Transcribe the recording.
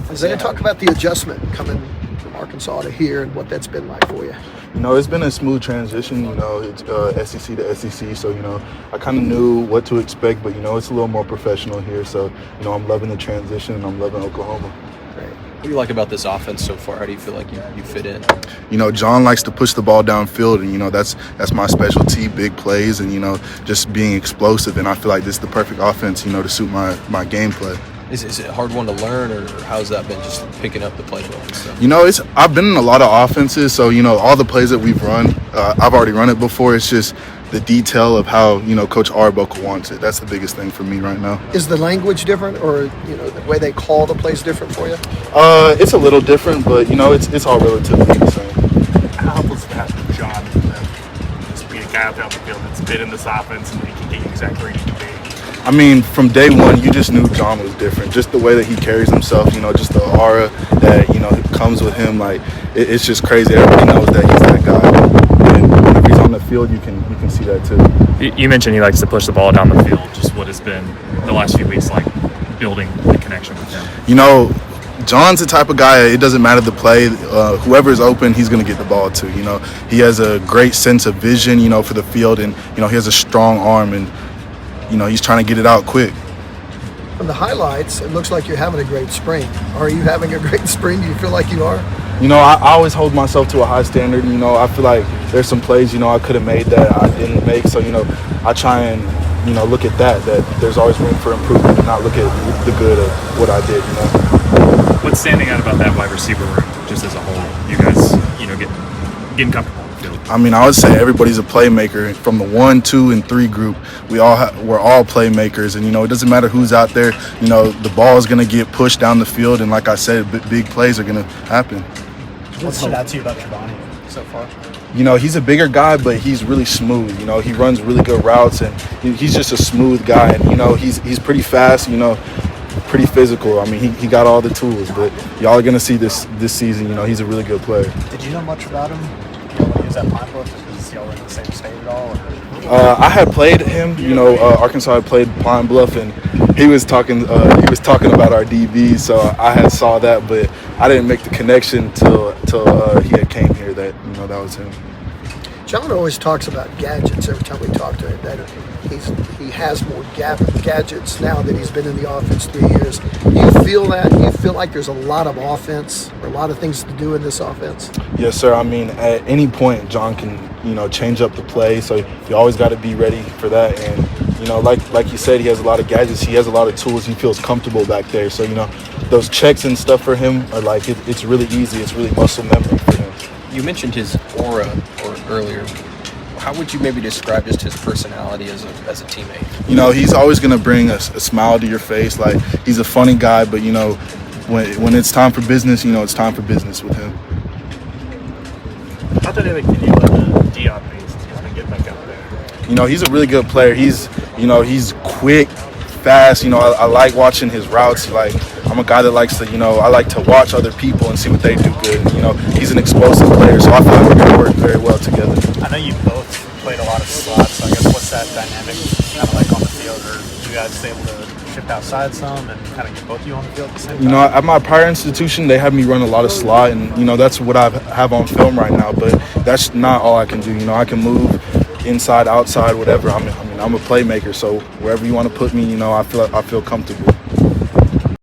Isaiah, talk about the adjustment coming from Arkansas to here and what that's been like for you. It's been a smooth transition. It's SEC to SEC, so I kind of knew what to expect, but it's a little more professional here. So I'm loving the transition, and I'm loving Oklahoma. Great. What do you like about this offense so far? How do you feel like you fit in? John likes to push the ball downfield, and that's my specialty, big plays, and just being explosive. And I feel like this is the perfect offense, to suit my gameplay. Is it a hard one to learn, or how's that been, just picking up the playbook and stuff? I've been in a lot of offenses, so all the plays that we've run, I've already run it before. It's just the detail of how Coach Arbuckle wants it. That's the biggest thing for me right now. Is the language different, or the way they call the plays different for you? It's a little different, but it's all relatively the same. How helpful is it to have John just be a guy out there on the field that's been in this offense and he can get you exactly where you need to be? From day one, you just knew John was different. Just the way that he carries himself, just the aura that, comes with him. Like, it's just crazy. Everybody knows that he's that guy. And whenever he's on the field, you can see that too. You mentioned he likes to push the ball down the field. Just what has been the last few weeks like building the connection with him? John's the type of guy, it doesn't matter the play. Whoever's open, he's going to get the ball to. He has a great sense of vision, for the field. And, he has a strong arm. And, he's trying to get it out quick. From the highlights, it looks like you're having a great spring. Are you having a great spring? Do you feel like you are? I always hold myself to a high standard. I feel like there's some plays, I could have made that I didn't make. So, I try and, look at that there's always room for improvement and not look at the good of what I did, What's standing out about that wide receiver room, just as a whole? You guys, getting comfortable. I would say everybody's a playmaker. From the 1, 2, and 3 group, we're all playmakers, and it doesn't matter who's out there. The ball is going to get pushed down the field, and like I said, big plays are going to happen. What stood out to you about Trevani so far? He's a bigger guy, but he's really smooth. He runs really good routes, and he's just a smooth guy. And he's pretty fast. Pretty physical. He got all the tools, but y'all are going to see this season. He's a really good player. Did you know much about him? When he was at Pine Bluff, is y'all in the same state at all? I had played him. Arkansas had played Pine Bluff, and he was talking about our DBs. So I had saw that, but I didn't make the connection till he had came here that that was him. John always talks about gadgets every time we talk to him, that he has more gadgets now that he's been in the offense 3 years. Do you feel that? Do you feel like there's a lot of offense, or a lot of things to do in this offense? Yes, sir. At any point, John can, change up the play, so you always got to be ready for that. And, like you said, he has a lot of gadgets. He has a lot of tools. He feels comfortable back there. So, those checks and stuff for him are like, it's really easy. It's really muscle memory for him. You mentioned his aura earlier. How would you maybe describe just his personality as a teammate? He's always going to bring a smile to your face. Like, he's a funny guy, but, when it's time for business, it's time for business with him. How dynamic can you let Dion be since he's been getting back out there? He's a really good player. He's quick, fast. I like watching his routes. Like, I'm a guy that likes to, I like to watch other people and see what they do good. He's an explosive player, so I feel like we're going to work very well together. I know you both played a lot of slots, so I guess what's that dynamic kind of like on the field? Or you guys able to shift outside some and kind of get both of you on the field at the same time? At my prior institution, they had me run a lot of slot, and, that's what I have on film right now, but that's not all I can do. I can move inside, outside, whatever. I'm a playmaker, so wherever you want to put me, I feel comfortable.